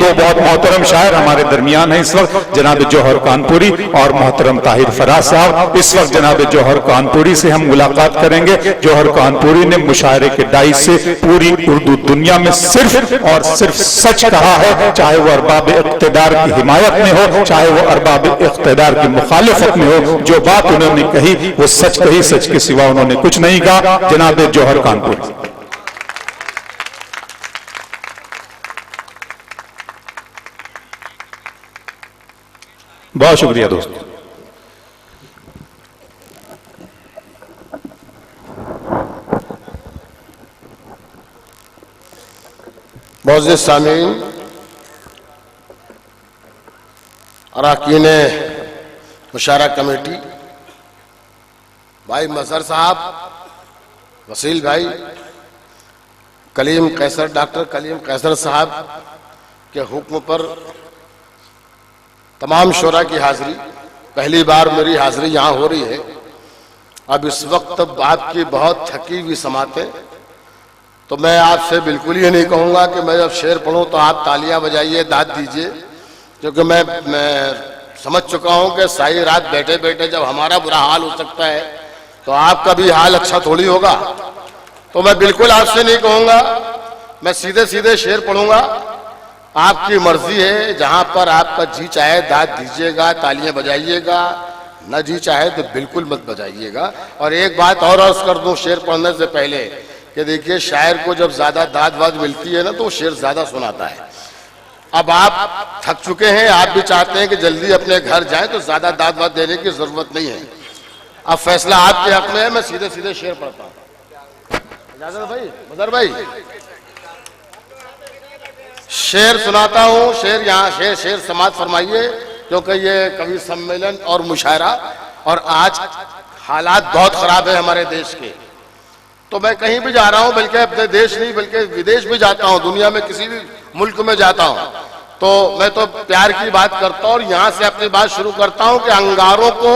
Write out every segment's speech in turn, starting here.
दो बहुत मोहतरम शायर हमारे दरमियान हैं इस वक्त, जनाब जौहर कानपुरी और मोहतरम ताहिर फराज साहब। इस वक्त जनाब जौहर कानपुरी से हम मुलाकात करेंगे। जौहर कानपुरी ने मुशायरे के डाइस से पूरी उर्दू दुनिया में सिर्फ और सिर्फ सच कहा है, चाहे वो अरबाब इख्तिदार की हिमायत में हो, चाहे वो अरबाब इख्तिदार की मुखालिफत में हो। जो बात उन्होंने कही वो सच कही, सच के सिवा उन्होंने कुछ नहीं कहा। जनाब जौहर कानपुरी। बहुत शुक्रिया दोस्तों। मोअज़्ज़िज़ सामीन, अरकान मुशायरा कमेटी, भाई मजहर साहब, वसील भाई, कलीम कैसर, डॉक्टर कलीम कैसर साहब के हुक्म पर तमाम शोरा की हाजिरी, पहली बार मेरी हाजिरी यहाँ हो रही है। अब इस वक्त आपकी बहुत थकी हुई समातें, तो मैं आपसे बिल्कुल ही नहीं कहूँगा कि मैं जब शेर पढ़ूँ तो आप तालियां बजाइए, दाद दीजिए, क्योंकि मैं समझ चुका हूँ कि सारी रात बैठे बैठे जब हमारा बुरा हाल हो सकता है तो आपका भी हाल अच्छा थोड़ी होगा। तो मैं बिल्कुल आपसे नहीं कहूँगा, मैं सीधे सीधे शेर पढ़ूंगा। आपकी मर्जी है, जहां पर आपका जी चाहे दाद दीजिएगा, तालियां बजाइएगा, न जी चाहे तो बिल्कुल मत बजाइएगा। और एक बात और अर्ज कर दूं शेर पढ़ने से पहले कि देखिए, शायर को जब ज्यादा दाद वाद मिलती है ना तो शेर ज्यादा सुनाता है। अब आप थक चुके हैं, आप भी चाहते हैं कि जल्दी अपने घर जाएं, तो ज्यादा दाद वाद देने की जरूरत नहीं है। अब फैसला आपके हक में है, मैं सीधे सीधे शेर पढ़ता हूं। इजाजत भाई, मजहर भाई, शेर सुनाता हूं। शेर यहाँ शेर समाप्त फरमाइए, क्योंकि ये कवि सम्मेलन और मुशायरा, और आज हालात बहुत खराब है हमारे देश के। तो मैं कहीं भी जा रहा हूं, बल्कि अपने देश नहीं बल्कि विदेश भी जाता हूं, दुनिया में किसी भी मुल्क में जाता हूं, तो मैं तो प्यार की बात करता हूं। और यहां से अपनी बात शुरू करता हूं कि अंगारों को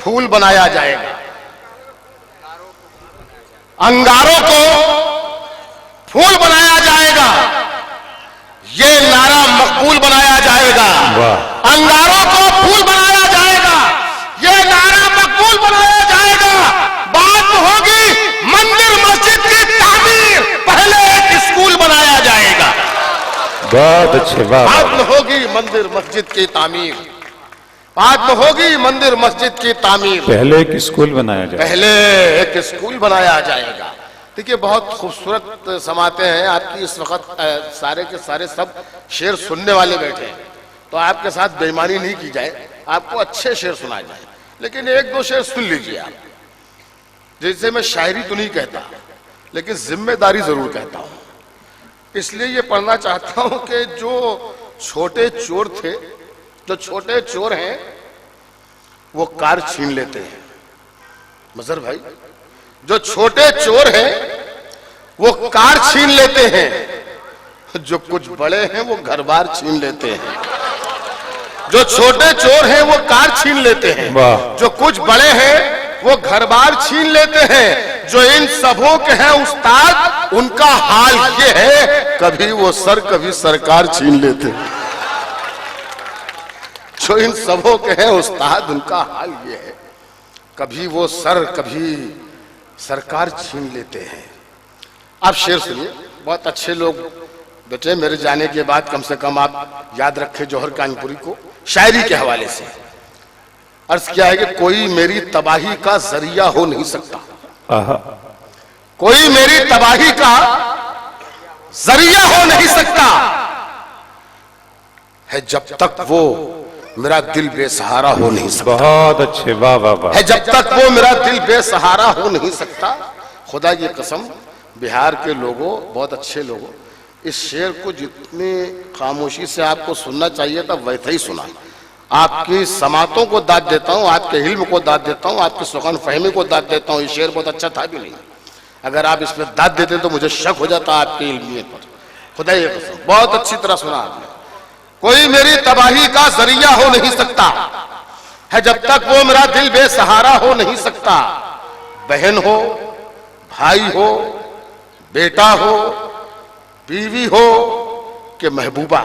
फूल बनाया जाएगा, अंगारों को फूल बनाया जाएगा, ये नारा मकबूल बनाया जाएगा। अंगारों को फूल बनाया जाएगा, ये नारा मकबूल बनाया जाएगा। बात होगी मंदिर मस्जिद की तामीर, पहले एक स्कूल बनाया जाएगा। बहुत अच्छे बात। बात में होगी मंदिर मस्जिद की तामीर, बात में होगी मंदिर मस्जिद की तामीर, पहले एक स्कूल बनाया जाएगा, पहले एक स्कूल बनाया जाएगा। देखिए, बहुत खूबसूरत समाते हैं आपकी इस वक्त, सारे के सारे सब शेर सुनने वाले बैठे हैं, तो आपके साथ बेईमानी नहीं की जाए, आपको अच्छे शेर सुनाए जाए, लेकिन एक दो शेर सुन लीजिए आप। जैसे मैं शायरी तो नहीं कहता, लेकिन जिम्मेदारी जरूर कहता हूं, इसलिए ये पढ़ना चाहता हूं कि जो छोटे चोर थे, जो छोटे चोर हैं, वो कार छीन लेते हैं। मजहर भाई, जो छोटे चोर हैं वो कार छीन लेते हैं, जो कुछ बड़े हैं वो घर बार छीन लेते हैं। जो छोटे चोर हैं वो कार छीन लेते हैं, जो कुछ बड़े हैं वो घर बार छीन लेते हैं। जो इन सबों के हैं उस्ताद, उनका हाल ये है, कभी वो सर कभी सरकार छीन लेते हैं। जो इन सबों के हैं उस्ताद, उनका हाल ये है, कभी वो सर कभी सरकार छीन लेते हैं। आप शेर सुनिए, बहुत अच्छे लोग बेटे, मेरे जाने के बाद कम से कम आप याद रखें जौहर कानपुरी को। शायरी के हवाले से अर्ज किया है कि कोई मेरी तबाही का जरिया हो नहीं सकता, कोई मेरी तबाही का जरिया हो नहीं सकता है, जब तक वो मेरा दिल बेसहारा हो नहीं सकता। बहुत अच्छे, वाह वाह वाह। है जब तक वो मेरा दिल बेसहारा हो नहीं सकता। खुदा की कसम, बिहार के लोगों, बहुत अच्छे लोगों, इस शेर को जितनी खामोशी से आपको सुनना चाहिए था वैसे ही सुना। आपकी समातों को दाद देता हूँ, आपके इल्म को दाद देता हूँ, आपकी सुगन फहमी को दाद देता हूँ। ये शेर बहुत अच्छा था भी नहीं, अगर आप इसमें दाद देते तो मुझे शक हो जाता आपकी इल्मियत पर। खुदा की कसम, बहुत अच्छी तरह सुना आपने। कोई मेरी तबाही का जरिया हो नहीं सकता है, जब तक वो मेरा दिल बेसहारा हो नहीं सकता। बहन हो, भाई हो, बेटा हो, बीवी हो कि महबूबा,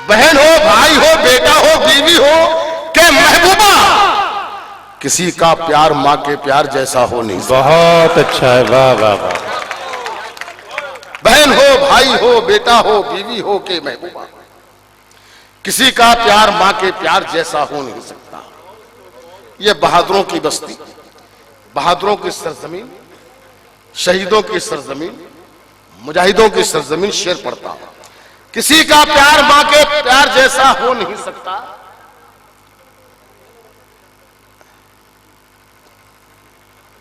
बहन हो, भाई हो, बेटा हो, बीवी हो के महबूबा, किसी का प्यार माँ के प्यार जैसा हो नहीं सकता। बहुत अच्छा है, वाह वाह वाह। बहन हो, भाई हो, बेटा हो, बीवी हो के महबूबा, किसी का प्यार माँ के प्यार जैसा हो नहीं सकता। ये बहादुरों की बस्ती, बहादुरों की सरजमीन, शहीदों की सरजमीन, मुजाहिदों की सरजमीन शेर पढ़ता हूं। किसी का प्यार माँ के प्यार जैसा हो नहीं सकता।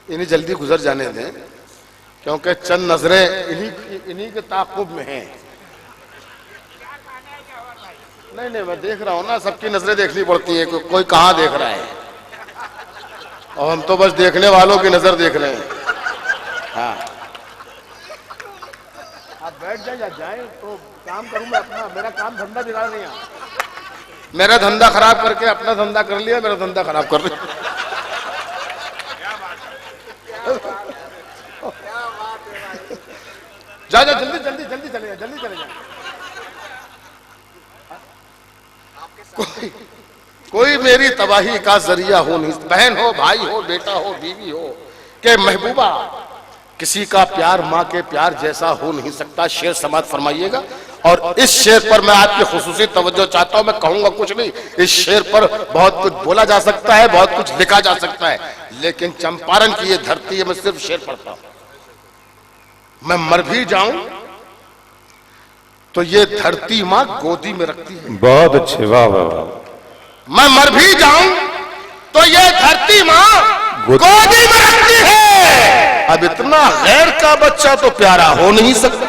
इन्हें जल्दी गुजर जाने दें, क्योंकि चंद नजरें इन्हीं के ताक़ुब में हैं। नहीं नहीं, मैं देख रहा हूं ना, सबकी नजरें देखनी पड़ती है, कोई कहां देख रहा है, और हम तो बस देखने वालों की नजर देख रहे हैं। हाँ, आप बैठ जाए या जाए तो काम करूं मैं अपना, मेरा काम धंधा बिगाड़ नहीं है। मेरा धंधा खराब करके अपना धंधा कर लिया, मेरा धंधा खराब कर लिया। जा जा, जल्दी जल्दी जल्दी चले जा, जल्दी चले जा। कोई मेरी तबाही का जरिया हो नहीं, बहन हो, भाई हो, बेटा हो, बीवी हो के महबूबा, किसी का प्यार माँ के प्यार जैसा हो नहीं सकता। शेर समाप्त फरमाइएगा। और इस शेर पर मैं आपकी खुसूसी तवज्जो चाहता हूं। मैं कहूंगा कुछ नहीं, इस शेर पर बहुत कुछ बोला जा सकता है, बहुत कुछ लिखा जा सकता है, लेकिन चंपारण की ये धरती है, मैं सिर्फ शेर पढ़ता हूं। मैं मर भी जाऊं तो ये धरती माँ गोदी में रखती है। बहुत अच्छे, वाह वाह वाह। मैं मर भी जाऊं तो ये धरती माँ गोदी में रखती है। अब इतना गैर का बच्चा तो प्यारा हो नहीं सकता।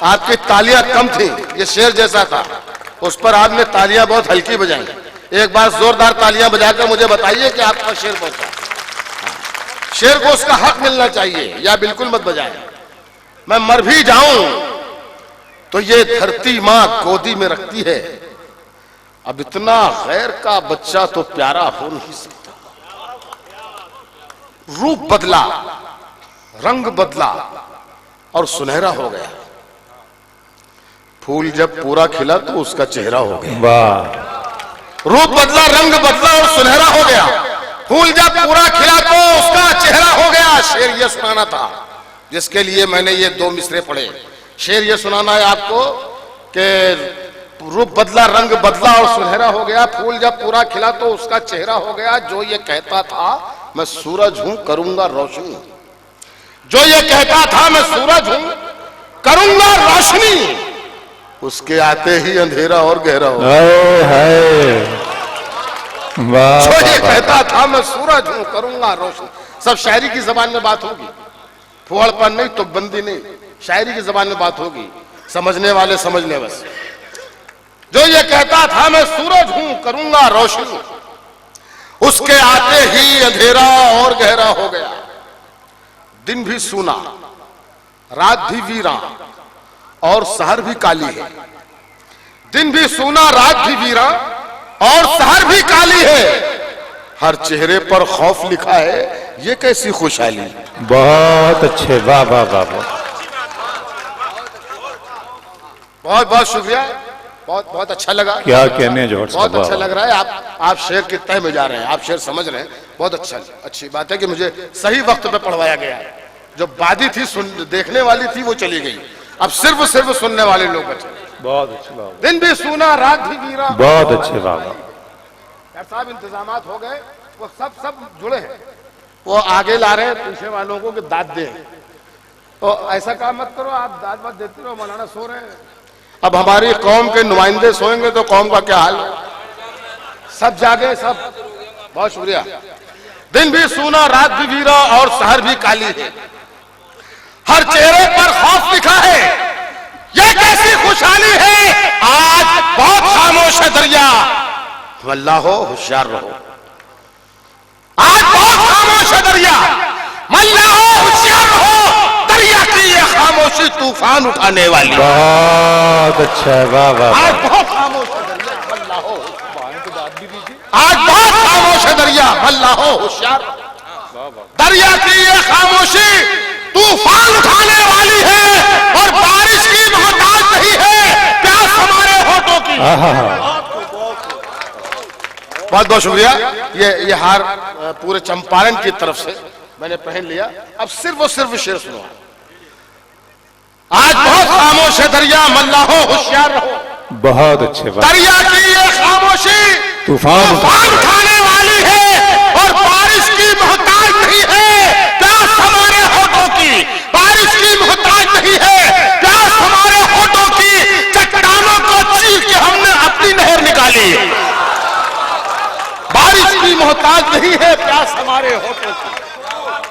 आपकी तालियां कम थी, ये शेर जैसा था, उस पर आपने तालियां बहुत हल्की बजाई। एक बार जोरदार तालियां बजाकर मुझे बताइए कि आपका शेर पहुंचा। शेर को उसका हक मिलना चाहिए, या बिल्कुल मत बजाएं। मैं मर भी जाऊं तो ये धरती माँ गोदी में रखती है। अब इतना गैर का बच्चा तो प्यारा हो नहीं सकता। रूप बदला, रंग बदला और सुनहरा हो गया। फूल जब पूरा खिला तो उसका चेहरा हो गया। वाह। रूप बदला, रंग बदला और सुनहरा हो गया। फूल जब पूरा खिला तो उसका चेहरा हो गया। शेर ये सुनाना था जिसके लिए मैंने ये दो मिसरे पढ़े। शेर ये सुनाना है आपको कि रूप बदला, रंग बदला और सुनहरा हो गया। फूल जब पूरा खिला तो उसका चेहरा हो गया। जो ये कहता था मैं सूरज हूं करूंगा रोशनी, जो ये कहता था मैं सूरज हूं करूंगा रोशनी, उसके आते ही अंधेरा और गहरा हो गया। जो ये कहता था मैं सूरज हूं करूंगा रोशनी। सब शायरी की जबान में बात होगी, फुहड़पन नहीं तो बंदी नहीं, शायरी की जबान में बात होगी, समझने वाले समझ ले बस। जो ये कहता था मैं सूरज हूं करूंगा रोशनी, उसके आते ही अंधेरा और गहरा हो गया। दिन भी सूना, रात भी वीरा और शहर भी काली है। दिन भी सूना, रात भी वीरा और शहर भी काली है। हर चेहरे पर खौफ लिखा है, ये कैसी खुशहाली। बहुत अच्छे, वाह वाह वाह वाह। बहुत बहुत शुक्रिया, बहुत बहुत अच्छा लगा। क्या कहने जोहर साहब, बहुत अच्छा लग रहा है। आप शेर के तय में जा रहे हैं, आप शेर समझ रहे हैं। बहुत अच्छा, अच्छी बात है कि मुझे सही वक्त पे पढ़वाया गया है। जो बादी थी देखने वाली थी वो चली गई, अब सिर्फ सुनने वाले लोग बचे। बहुत अच्छी बात। दिन भी सूना, रात भी वीरा। बहुत अच्छे, वाह वाह। साहब इंतजामात हो गए, वो सब जुड़े हैं। वो आगे ला रहे हैं पीछे वालों को कि दाद दें, तो ऐसा काम मत करो, आप दाद वाद देते रहो, मौलाना सो रहे हैं। अब हमारी कौम के नुमाइंदे सोएंगे तो कौम का क्या हाल है। सब जागे, सब। बहुत शुक्रिया। दिन भी सूना, रात भी वीरा और शहर भी काली है। हर चेहरे पर खौफ लिखा है, यह कैसी खुशहाली है। आज बहुत खामोश है दरिया, अल्लाह हो होशियार रहो। आज बहुत खामोश है दरिया, अल्लाह हो होशियार रहो। दरिया की ये खामोशी तूफान उठाने वाली। बहुत अच्छा है, वाह वाह। आज बहुत खामोश है दरिया, अल्लाह हो। आज बहुत खामोश है दरिया, अल्लाह हो होशियार। दरिया की ये खामोशी तूफान उठाने वाली है और बारिश की मोहताज नहीं बहुत बहुत शुक्रिया। ये हार पूरे चंपारण की तरफ से मैंने पहन लिया। अब सिर्फ और सिर्फ शेर सुनो। आज बहुत खामोश है दरिया, मल्लाहो होशियार रहो। बहुत अच्छे बात। दरिया की ये खामोशी तूफान उठाने वाली है और बारिश की मोहताज नहीं है, प्यास हमारे होठों की। बारिश की मोहताज नहीं है, प्यास हमारे होठों की। चट्टानों को चीर के हमने अपनी नहर निकाली। बारिश की मोहताज नहीं है, प्यास हमारे होठों की।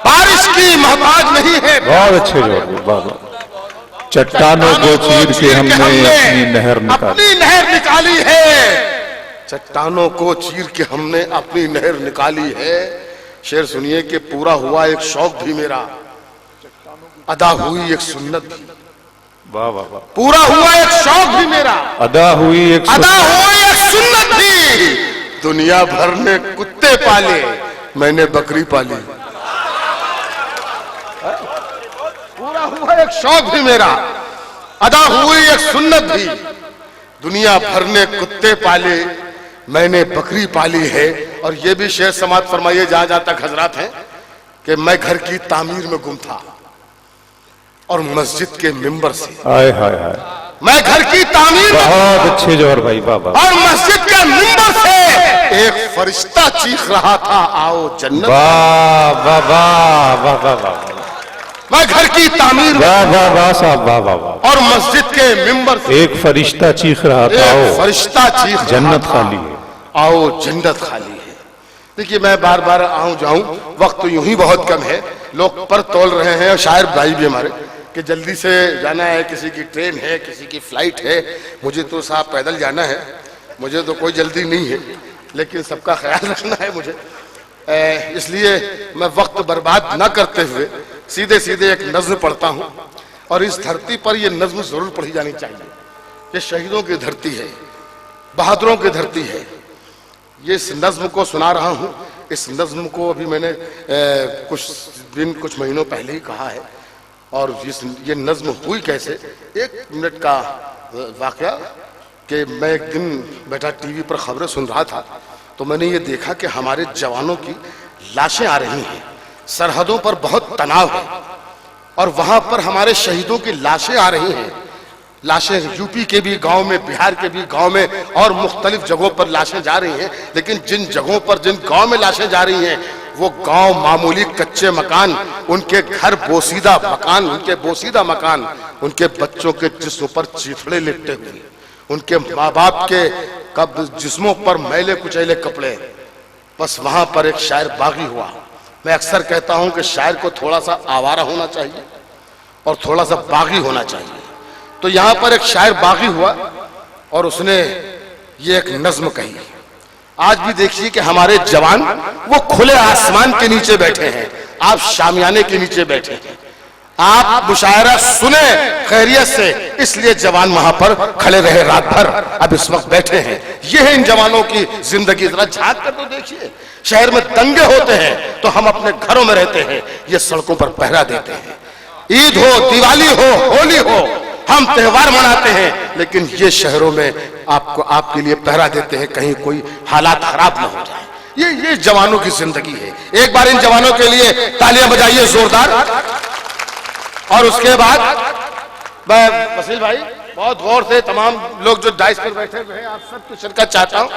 बारिश की मोहताज नहीं है। बहुत अच्छे जवाब, बहुत। चट्टानों को चीर के हमने अपनी नहर निकाली है। चट्टानों को चीर के हमने अपनी नहर निकाली है। शेर सुनिए कि पूरा हुआ एक शौक भी मेरा, अदा हुई एक सुन्नत भी। वाह वाह वाह। पूरा हुआ एक शौक भी मेरा, अदा हुई एक सुन्नत भी। दुनिया भर ने कुत्ते पाले, मैंने बकरी पाली। पूरा हुआ एक शौक भी मेरा, अदा हुई एक सुन्नत भी। दुनिया भर ने कुत्ते पाले, मैंने बकरी पाली है। और ये भी शेर समाप्त फरमाइए जहां जहां तक हजरात हैं कि मैं घर की तामीर में गुम था और मस्जिद के मिंबर से। हाय हाय हाय। मैं घर की तामीर, बहुत अच्छे जौहर भाई, बाबा। और मस्जिद के मिंबर से एक फरिश्ता चीख रहा था, आओ जन्नत। वाह वाह वाह वाह वाह वाह। मैं घर की तामीर, वाह वाह वाह साहब, वाह वाह वाह। और मस्जिद के मिंबर से एक फरिश्ता चीख रहा था, आओ फरिश्ता चीख, जन्नत खाली है, आओ जन्नत खाली है। देखिए मैं बार बार आऊं जाऊं, वक्त तो यूं ही बहुत कम है, लोग पर तोल रहे हैं और शायर भाई भी हमारे कि जल्दी से जाना है, किसी की ट्रेन है, किसी की फ्लाइट है। मुझे तो साहब पैदल जाना है, मुझे तो कोई जल्दी नहीं है, लेकिन सबका ख्याल रखना है मुझे। इसलिए मैं वक्त बर्बाद न करते हुए सीधे सीधे एक नज्म पढ़ता हूं। और इस धरती पर यह नज्म जरूर पढ़ी जानी चाहिए। ये शहीदों की धरती है, बहादुरों की धरती है। ये इस नज्म को सुना रहा हूं। इस नज्म को अभी मैंने कुछ महीनों पहले ही कहा है। और ये नज्म हुई कैसे, 1 मिनट का वाकया कि मैं एक दिन बैठा टीवी पर खबरें सुन रहा था, तो मैंने ये देखा कि हमारे जवानों की लाशें आ रही हैं। सरहदों पर बहुत तनाव है और वहां पर हमारे शहीदों की लाशें आ रही हैं। लाशें यूपी के भी गांव में, बिहार के भी गांव में और मुख्तलिफ जगहों पर लाशें जा रही हैं। लेकिन जिन जगहों पर, जिन गांव में लाशें जा रही हैं, वो गांव मामूली कच्चे मकान, उनके घर बोसीदा मकान, उनके बच्चों के जिस्म पर चीथड़े लिपटे हुए, उनके माँ बाप के जिस्मों पर मैले कुचैले कपड़े। बस वहां पर एक शायर बागी हुआ। मैं अक्सर कहता हूं कि शायर को थोड़ा सा आवारा होना चाहिए और थोड़ा सा बागी होना चाहिए। तो यहां पर एक शायर बागी हुआ और उसने ये एक नज्म कही। आज भी देखिए कि हमारे जवान वो खुले आसमान के नीचे बैठे हैं, आप शामियाने के नीचे बैठे हैं, आप मुशायरा सुने खैरियत से, इसलिए जवान वहां पर खड़े रहे रात भर, अब इस वक्त बैठे हैं। ये है इन जवानों की जिंदगी। जरा झांक कर तो देखिए, शहर में दंगे होते हैं तो हम अपने घरों में रहते हैं, ये सड़कों पर पहरा देते हैं। ईद हो, दिवाली हो, होली हो, हम त्योहार मनाते हैं, लेकिन ये शहरों में आपके लिए पहरा देते हैं, कहीं कोई हालात खराब ना हो जाए। ये जवानों की जिंदगी है। एक बार इन जवानों के लिए तालियां बजाइए जोरदार। और उसके बाद मैं वसील भाई बहुत गौर से, तमाम लोग जो डाइस पर बैठे हुए हैं, आप सबकी शिरकत चाहता हूं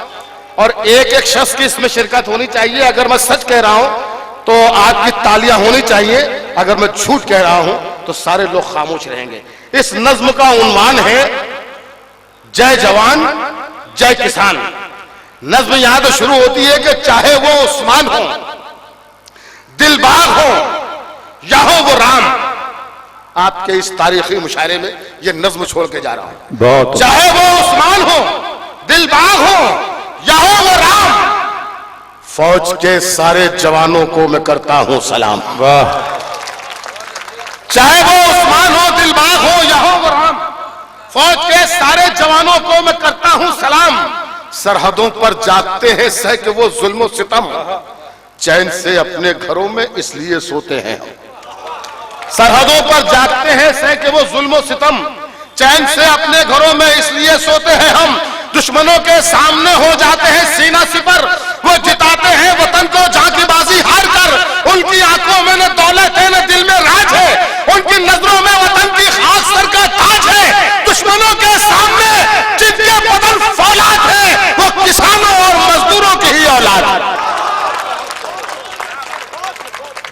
और एक एक शख्स की इसमें शिरकत होनी चाहिए। अगर मैं सच कह रहा हूं तो आपकी तालियां होनी चाहिए, अगर मैं झूठ कह रहा हूं तो सारे लोग खामोश रहेंगे। इस नज्म का उन्वान है जय जवान जय किसान। नज्म यहां तो शुरू होती है कि चाहे वो उस्मान हो, दिलबाग हो, या हो वो राम। आपके इस तारीखी मुशायरे में ये नज्म छोड़ के जा रहा हूं। चाहे वो उस्मान हो, दिलबाग हो, या हो वो राम, फौज के सारे जवानों को मैं करता हूं सलाम। वाह। चाहे वो उस्मान हो, दिलबाग हो, या हो वो राम, फौज के सारे जवानों को मैं करता हूं सलाम। सरहदों पर जागते हैं सह के वो जुल्म सितम, चैन से अपने घरों में इसलिए सोते हैं हम। सरहदों पर जागते हैं सह के वो जुल्म सितम, चैन से अपने घरों में इसलिए सोते हैं हम। दुश्मनों के सामने हो जाते हैं सीना सिपर, वो जिताते हैं वतन को झांकीबाजी हार कर। उनकी आंखों में न दौलत है न दिल में राज है, उनकी नजरों में वतन की खास सर का ताज है। दुश्मनों के सामने जिनके बदन फौलाद है, वो किसानों और मजदूरों की ही औलाद है।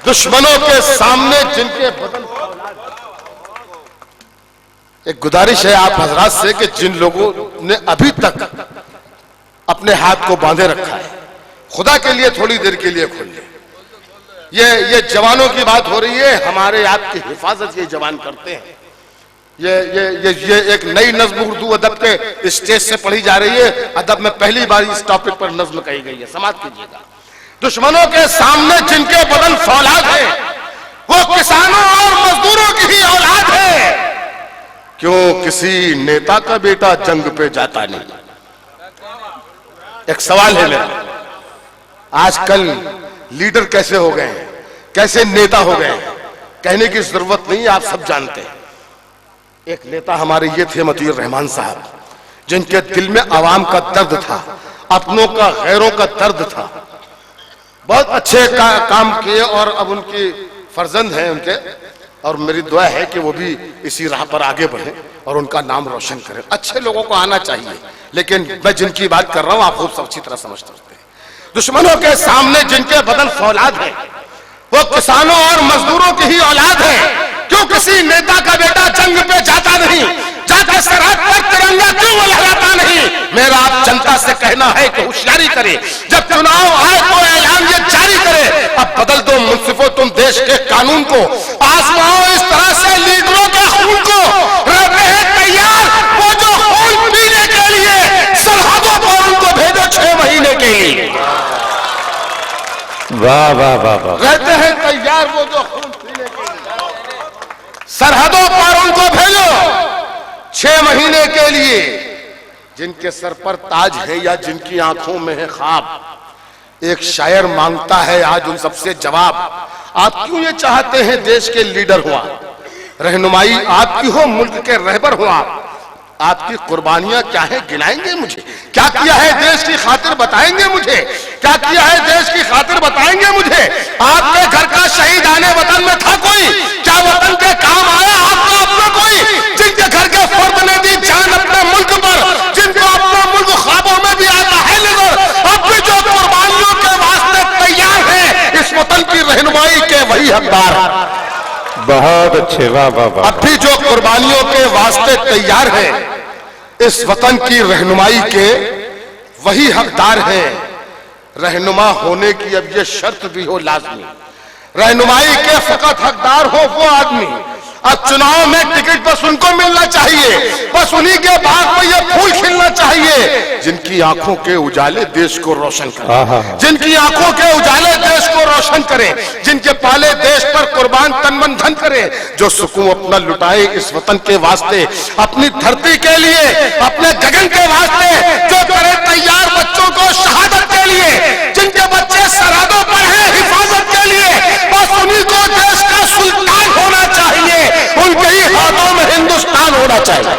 दुश्मनों के सामने जिनके बदन, एक गुजारिश है आप हजरात से कि जिन लोगों ने अभी तक अपने हाथ को बांधे रखा है, खुदा के लिए थोड़ी देर के लिए खोल ले। ये जवानों की बात हो रही है, हमारे आपकी हिफाजत ये जवान करते हैं। ये एक नई नज्म उर्दू अदब के स्टेज से पढ़ी जा रही है। अदब में पहली बार इस टॉपिक पर नज्म कही गई है, समाप्त कीजिएगा। दुश्मनों के सामने जिनके बदन फौलाद है, वो किसानों और मजदूरों की ही औलाद है। क्यों किसी नेता का बेटा जंग पे जाता नहीं? एक सवाल है मेरा। आजकल लीडर कैसे हो गए हैं, कैसे नेता हो गए हैं, कहने की जरूरत नहीं, आप सब जानते हैं। एक नेता हमारे ये थे मतीउर रहमान साहब, जिनके दिल में आवाम का दर्द था, अपनों का गैरों का दर्द था। बहुत अच्छे काम किए और अब उनकी फर्जंद हैं उनके, और मेरी दुआ है कि वो भी इसी राह पर आगे बढ़े और उनका नाम रोशन करें। अच्छे लोगों को आना चाहिए, लेकिन मैं जिनकी बात कर रहा हूं आप खूब अच्छी तरह समझते हैं। दुश्मनों के सामने जिनके बदन फौलाद है, वो किसानों और मजदूरों की ही औलाद है। क्यों किसी नेता का बेटा जंग पे जाता नहीं, जाकर सरहद पर तिरंगा क्यों लहराता नहीं? मेरा आप जनता से कहना है कि होशियारी करे, जब चुनाव आए तो ऐलान ये जारी करे। अब बदल दो मुंसिफो तुम देश के कानून को, आजमाओ इस तरह से लीडरों के खून को। रहते हैं तैयार वो जो खून पीने के लिए, सरहदों पर उनको भेजो 6 महीने के लिए। वाह वाह वाह वाह। रहते हैं तैयार वो जो खून पीने के लिए, सरहदों पर उनको भेजो 6 महीने के लिए। जिनके सर पर ताज है या जिनकी आंखों में है ख्वाब। एक शायर मांगता है आज उन सबसे जवाब, आप क्यों ये चाहते हैं देश के लीडर हुआ, रहनुमाई आपकी हो मुल्क के रहबर हो आप। आपकी कुर्बानियां क्या है गिनाएंगे मुझे, क्या किया है देश की खातिर बताएंगे मुझे, क्या किया है देश की खातिर बताएंगे मुझे। आपके घर का शहीद आने वतन में था कोई, क्या वतन के काम आया आपका अपना कोई? जिनके घर के फर्द ने दी जान अपने मुल्क पर, जिनको अपना मुल्क ख्वाबों में भी आता है नजर, अब भी जो कुर्बानियों के वास्ते तैयार है, इस वतन की रहनुमाई के वही हकदार। बहुत अच्छे, वाह वाह वाह। अब भी जो कुर्बानियों के वास्ते तैयार है, इस वतन की रहनुमाई के वही हकदार है। रहनुमा होने की अब ये शर्त भी हो लाजमी, रहनुमाई के फकत हकदार हो वो आदमी। अब चुनाव में टिकट बस उनको मिलना चाहिए, बस उन्हीं के बाग में ये फूल खिलना चाहिए जिनकी आंखों के उजाले देश को रोशन करें, जिनकी आंखों के उजाले देश को रोशन करें, जिनके पाले देश पर कुर्बान तन मन धन करें, जो सुकून अपना लुटाए इस वतन के वास्ते, अपनी धरती के लिए, अपने गगन के वास्ते, जो करे तैयार बच्चों को शहादत के लिए, जिनके बच्चे सरहदों पर हैं हिफाजत के लिए, बस उन्हीं को देश का सुल्तान होना चाहिए, उनके ही हाथों में हिंदुस्तान होना चाहिए।